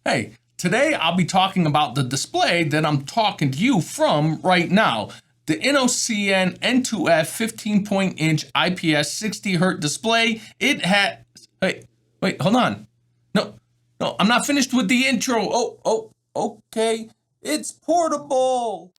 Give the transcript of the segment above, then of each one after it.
Hey, today I'll be talking about the display that I'm talking to you from right now. The Innocn N2F 15.8 IPS 60Hz display. It has, wait, hold on. No, I'm not finished with the intro. Okay. It's portable.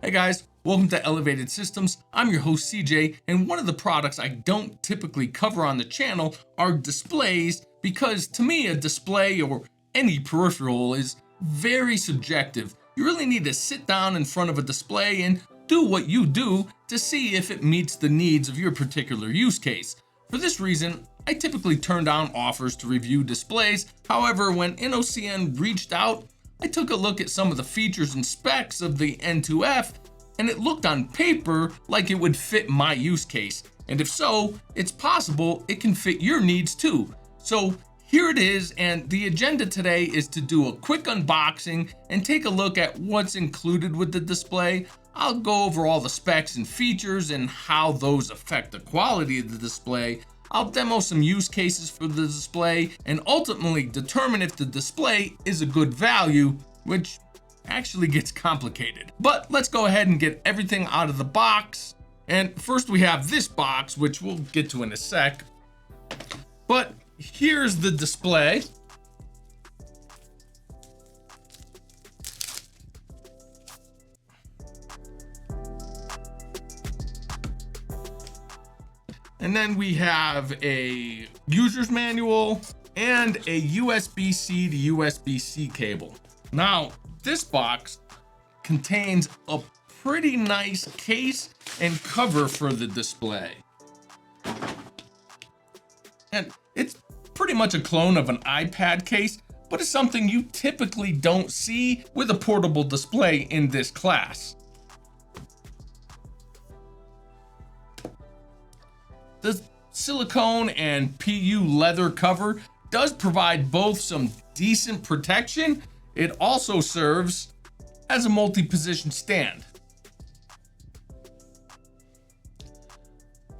Hey guys, welcome to Elevated Systems. I'm your host CJ, and one of the products I don't typically cover on the channel are displays, because to me a display or any peripheral is very subjective. You really need to sit down in front of a display and do what you do to see if it meets the needs of your particular use case. For this reason, I typically turn down offers to review displays. However, when Innocn reached out, I took a look at some of the features and specs of the N2F, and it looked on paper like it would fit my use case. And if so, it's possible it can fit your needs too. So here it is, and the agenda today is to do a quick unboxing and take a look at what's included with the display. I'll go over all the specs and features and how those affect the quality of the display. I'll demo some use cases for the display and ultimately determine if the display is a good value, which actually gets complicated. But let's go ahead and get everything out of the box. And first we have this box, which we'll get to in a sec. But here's the display. And then we have a user's manual and a USB-C to USB-C cable. Now, this box contains a pretty nice case and cover for the display. And it's pretty much a clone of an iPad case, but it's something you typically don't see with a portable display in this class. The silicone and PU leather cover does provide both some decent protection. It also serves as a multi-position stand.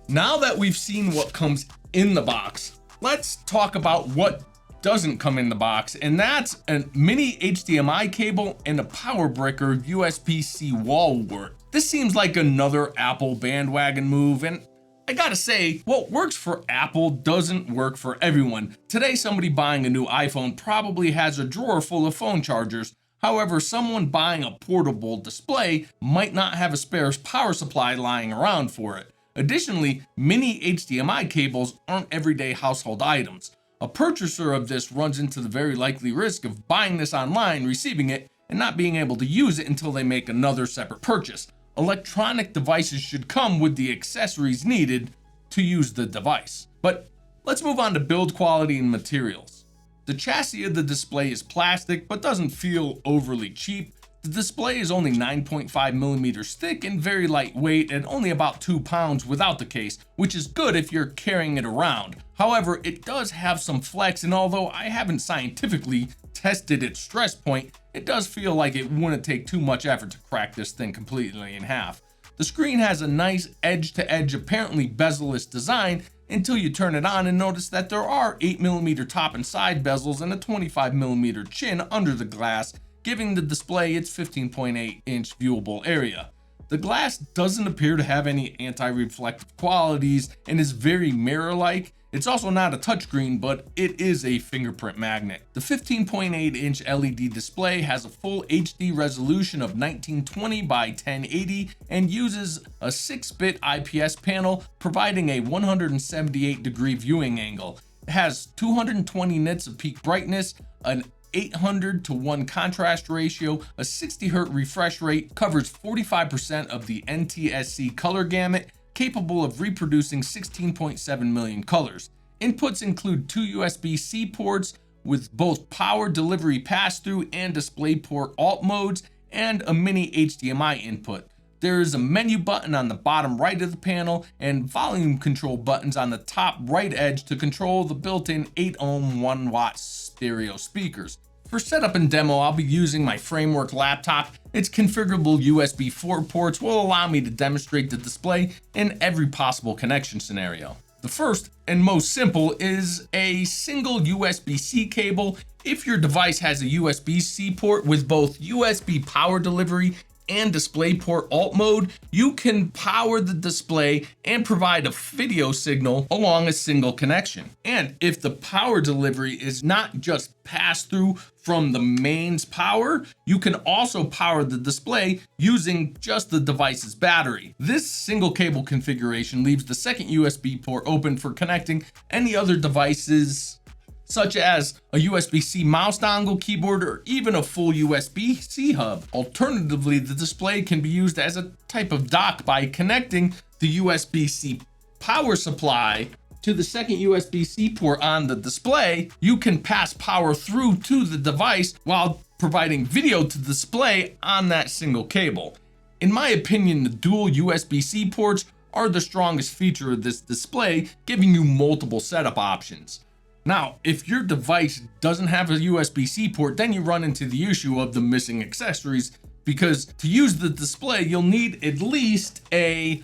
Now that we've seen what comes in the box, let's talk about what doesn't come in the box, and that's a mini HDMI cable and a power brick or USB-C wall wart. This seems like another Apple bandwagon move, and I gotta say, what works for Apple doesn't work for everyone. Today, somebody buying a new iPhone probably has a drawer full of phone chargers. However, someone buying a portable display might not have a spare power supply lying around for it. Additionally, mini HDMI cables aren't everyday household items. A purchaser of this runs into the very likely risk of buying this online, receiving it, and not being able to use it until they make another separate purchase. Electronic devices should come with the accessories needed to use the device. But let's move on to build quality and materials. The chassis of the display is plastic, but doesn't feel overly cheap. The display is only 9.5 millimeters thick and very lightweight at only about 2 pounds without the case, which is good if you're carrying it around. However, it does have some flex, and although I haven't scientifically tested its stress point, it does feel like it wouldn't take too much effort to crack this thing completely in half. The screen has a nice edge-to-edge, apparently bezel-less design until you turn it on and notice that there are 8mm top and side bezels and a 25mm chin under the glass, giving the display its 15.8-inch viewable area. The glass doesn't appear to have any anti-reflective qualities and is very mirror-like. It's also not a touchscreen, but it is a fingerprint magnet. The 15.8-inch LED display has a full HD resolution of 1920 by 1080 and uses a 6-bit IPS panel, providing a 178-degree viewing angle. It has 220 nits of peak brightness, an 800:1 contrast ratio, a 60Hz refresh rate, covers 45% of the NTSC color gamut, capable of reproducing 16.7 million colors. Inputs include 2 USB-C ports with both power delivery pass-through and DisplayPort alt modes, and a mini HDMI input. There is a menu button on the bottom right of the panel and volume control buttons on the top right edge to control the built-in 8-ohm 1-watt stereo speakers. For setup and demo, I'll be using my Framework laptop. Its configurable USB 4 ports will allow me to demonstrate the display in every possible connection scenario. The first and most simple is a single USB-C cable. If your device has a USB-C port with both USB power delivery and DisplayPort alt mode, you can power the display and provide a video signal along a single connection. And if the power delivery is not just pass through from the mains power, you can also power the display using just the device's battery. This single cable configuration leaves the second USB port open for connecting any other devices, such as a USB-C mouse dongle, keyboard, or even a full USB-C hub. Alternatively, the display can be used as a type of dock by connecting the USB-C power supply to the second USB-C port on the display. You can pass power through to the device while providing video to the display on that single cable. In my opinion, the dual USB-C ports are the strongest feature of this display, giving you multiple setup options. Now, if your device doesn't have a USB-C port, then you run into the issue of the missing accessories, because to use the display, you'll need at least a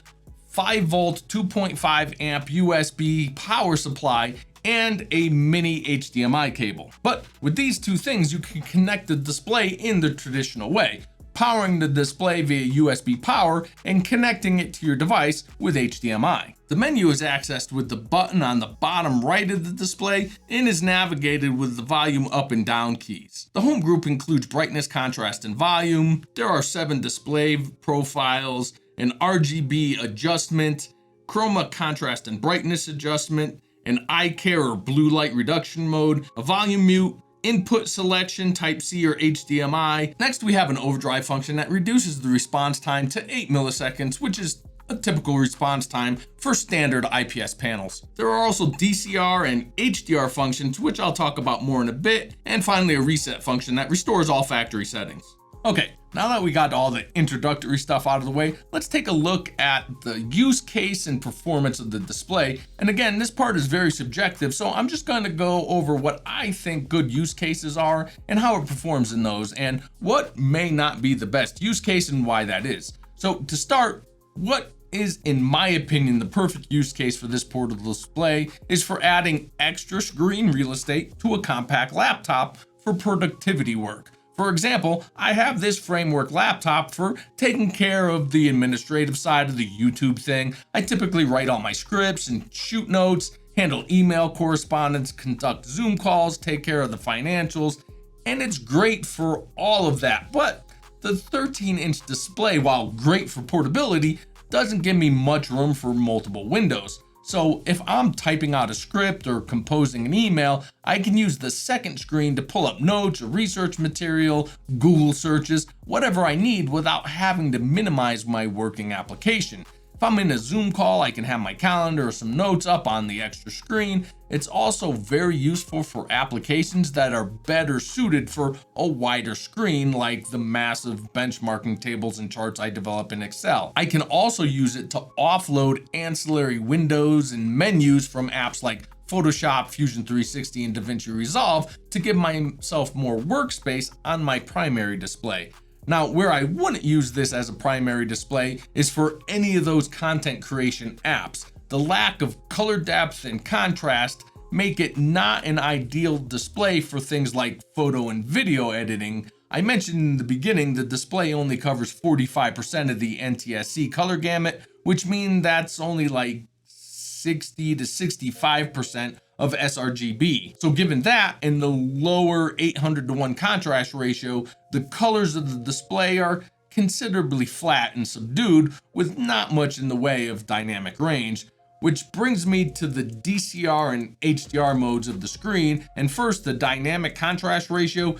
5-volt, 2.5 amp USB power supply and a mini HDMI cable. But with these two things, you can connect the display in the traditional way, powering the display via USB power and connecting it to your device with HDMI. The menu is accessed with the button on the bottom right of the display and is navigated with the volume up and down keys. The home group includes brightness, contrast, and volume. There are 7 display profiles, an RGB adjustment, chroma contrast and brightness adjustment, an eye care or blue light reduction mode, a volume mute, input selection, Type-C or HDMI. Next, we have an overdrive function that reduces the response time to 8 milliseconds, which is a typical response time for standard IPS panels. There are also DCR and HDR functions, which I'll talk about more in a bit, and finally a reset function that restores all factory settings. Okay, now that we got all the introductory stuff out of the way, let's take a look at the use case and performance of the display. And again, this part is very subjective, so I'm just going to go over what I think good use cases are and how it performs in those, and what may not be the best use case and why that is. So to start, what is, in my opinion, the perfect use case for this portable display is for adding extra screen real estate to a compact laptop for productivity work. For example, I have this framework laptop for taking care of the administrative side of the YouTube thing. I typically write all my scripts and shoot notes, handle email correspondence, conduct Zoom calls, take care of the financials, and it's great for all of that. But the 13-inch display, while great for portability, doesn't give me much room for multiple windows. So if I'm typing out a script or composing an email, I can use the second screen to pull up notes or research material, Google searches, whatever I need without having to minimize my working application. If I'm in a Zoom call, I can have my calendar or some notes up on the extra screen. It's also very useful for applications that are better suited for a wider screen, like the massive benchmarking tables and charts I develop in Excel. I can also use it to offload ancillary windows and menus from apps like Photoshop, Fusion 360, and DaVinci Resolve to give myself more workspace on my primary display. Now, where I wouldn't use this as a primary display is for any of those content creation apps. The lack of color depth and contrast make it not an ideal display for things like photo and video editing. I mentioned in the beginning the display only covers 45% of the NTSC color gamut, which means that's only like 60 to 65% of sRGB. So given that and the lower 800:1 contrast ratio, the colors of the display are considerably flat and subdued with not much in the way of dynamic range, which brings me to the DCR and HDR modes of the screen. And first, the dynamic contrast ratio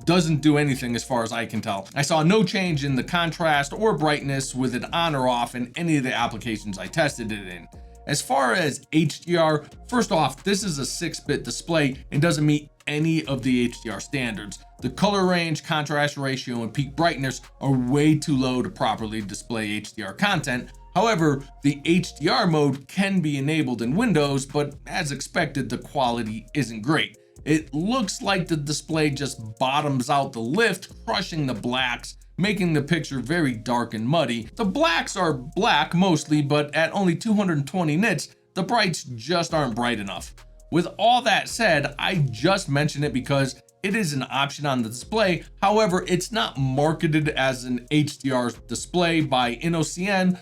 doesn't do anything as far as I can tell. I saw no change in the contrast or brightness with it on or off in any of the applications I tested it in. As far as HDR, first off, this is a 6-bit display and doesn't meet any of the HDR standards. The color range, contrast ratio, and peak brightness are way too low to properly display HDR content. However, the HDR mode can be enabled in Windows, but as expected, the quality isn't great. It looks like the display just bottoms out the lift, crushing the blacks, making the picture very dark and muddy. The blacks are black mostly, but at only 220 nits, the brights just aren't bright enough. With all that said, I just mention it because it is an option on the display. However, it's not marketed as an HDR display by Innocn,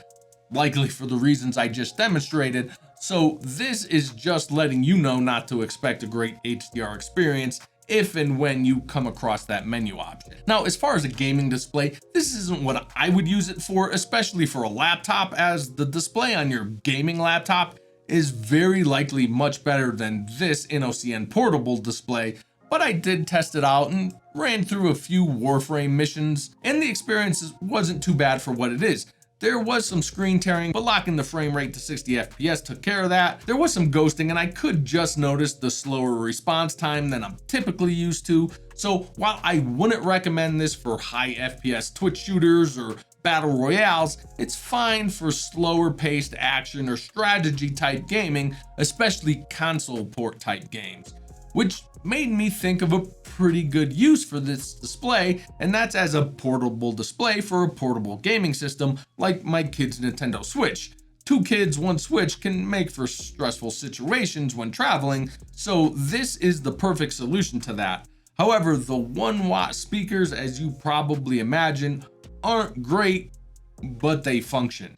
likely for the reasons I just demonstrated. So this is just letting you know not to expect a great HDR experience if and when you come across that menu option. Now, as far as a gaming display, this isn't what I would use it for, especially for a laptop, as the display on your gaming laptop is very likely much better than this Innocn portable display. But I did test it out and ran through a few Warframe missions, and the experience wasn't too bad for what it is. There was some screen tearing, but locking the frame rate to 60 FPS took care of that. There was some ghosting, and I could just notice the slower response time than I'm typically used to. So while I wouldn't recommend this for high FPS Twitch shooters or battle royales, it's fine for slower paced action or strategy type gaming, especially console port type games. Which made me think of a pretty good use for this display, and that's as a portable display for a portable gaming system like my kid's Nintendo Switch. 2 kids, 1 Switch can make for stressful situations when traveling, so this is the perfect solution to that. However, the 1-watt speakers, as you probably imagine, aren't great, but they function.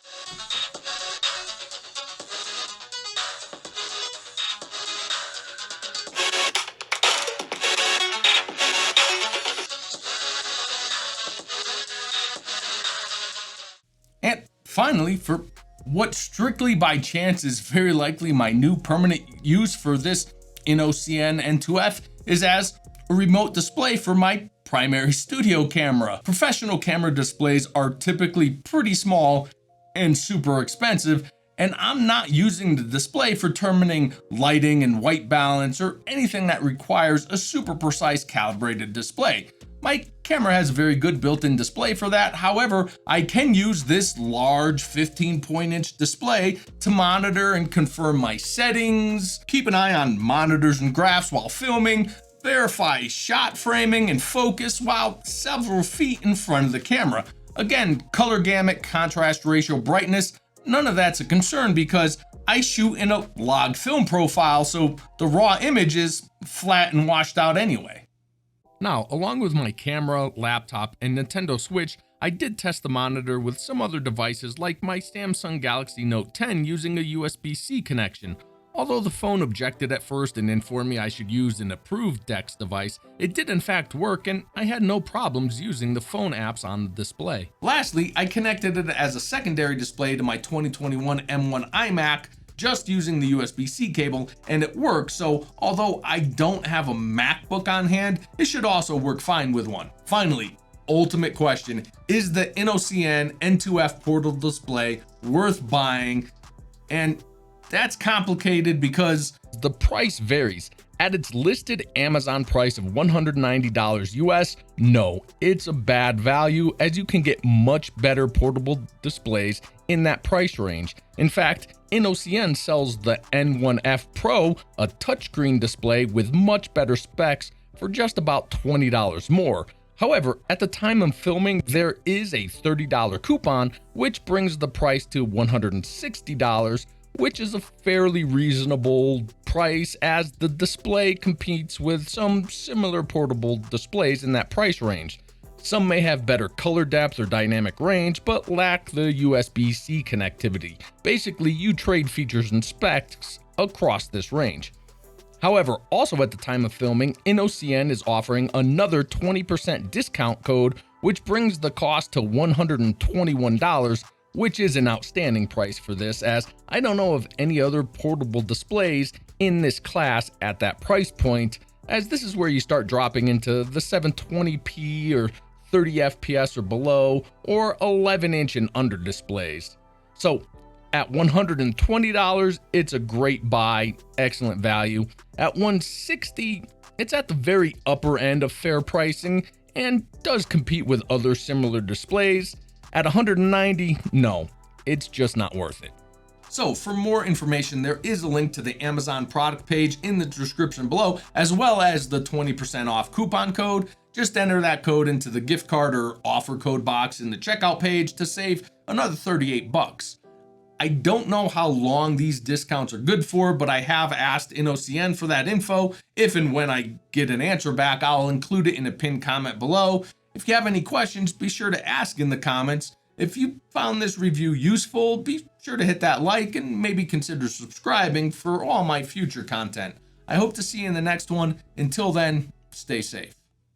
And finally, for what strictly by chance is very likely my new permanent use for this Innocn N2F, is as a remote display for my primary studio camera. Professional camera displays are typically pretty small and super expensive, and I'm not using the display for determining lighting and white balance or anything that requires a super precise calibrated display. My camera has a very good built-in display for that. However, I can use this large 15.8 display to monitor and confirm my settings, keep an eye on monitors and graphs while filming, verify shot framing and focus while several feet in front of the camera. Again, color gamut, contrast ratio, brightness, none of that's a concern because I shoot in a log film profile, so the raw image is flat and washed out anyway. Now, along with my camera, laptop, and Nintendo Switch, I did test the monitor with some other devices like my Samsung Galaxy Note 10 using a USB-C connection. Although the phone objected at first and informed me I should use an approved DeX device, it did in fact work and I had no problems using the phone apps on the display. Lastly, I connected it as a secondary display to my 2021 M1 iMac, just using the USB-C cable, and it works. So although I don't have a MacBook on hand, it should also work fine with one. Finally, ultimate question, is the Innocn N2F portable display worth buying? And that's complicated because the price varies. At its listed Amazon price of $190 US, no, it's a bad value as you can get much better portable displays in that price range. In fact, Innocn sells the N1F Pro, a touchscreen display with much better specs, for just about $20 more. However, at the time of filming, there is a $30 coupon, which brings the price to $160, which is a fairly reasonable price as the display competes with some similar portable displays in that price range. Some may have better color depth or dynamic range, but lack the USB-C connectivity. Basically, you trade features and specs across this range. However, also at the time of filming, Innocn is offering another 20% discount code, which brings the cost to $121, which is an outstanding price for this, as I don't know of any other portable displays in this class at that price point, as this is where you start dropping into the 720p or 30 FPS or below, or 11-inch and under displays. So at $120, it's a great buy, excellent value. At $160, it's at the very upper end of fair pricing and does compete with other similar displays. At $190, no, it's just not worth it. So for more information, there is a link to the Amazon product page in the description below, as well as the 20% off coupon code. Just enter that code into the gift card or offer code box in the checkout page to save another $38. I don't know how long these discounts are good for, but I have asked Innocn for that info. If and when I get an answer back, I'll include it in a pinned comment below. If you have any questions, be sure to ask in the comments. If you found this review useful, be sure to hit that like and maybe consider subscribing for all my future content. I hope to see you in the next one. Until then, stay safe.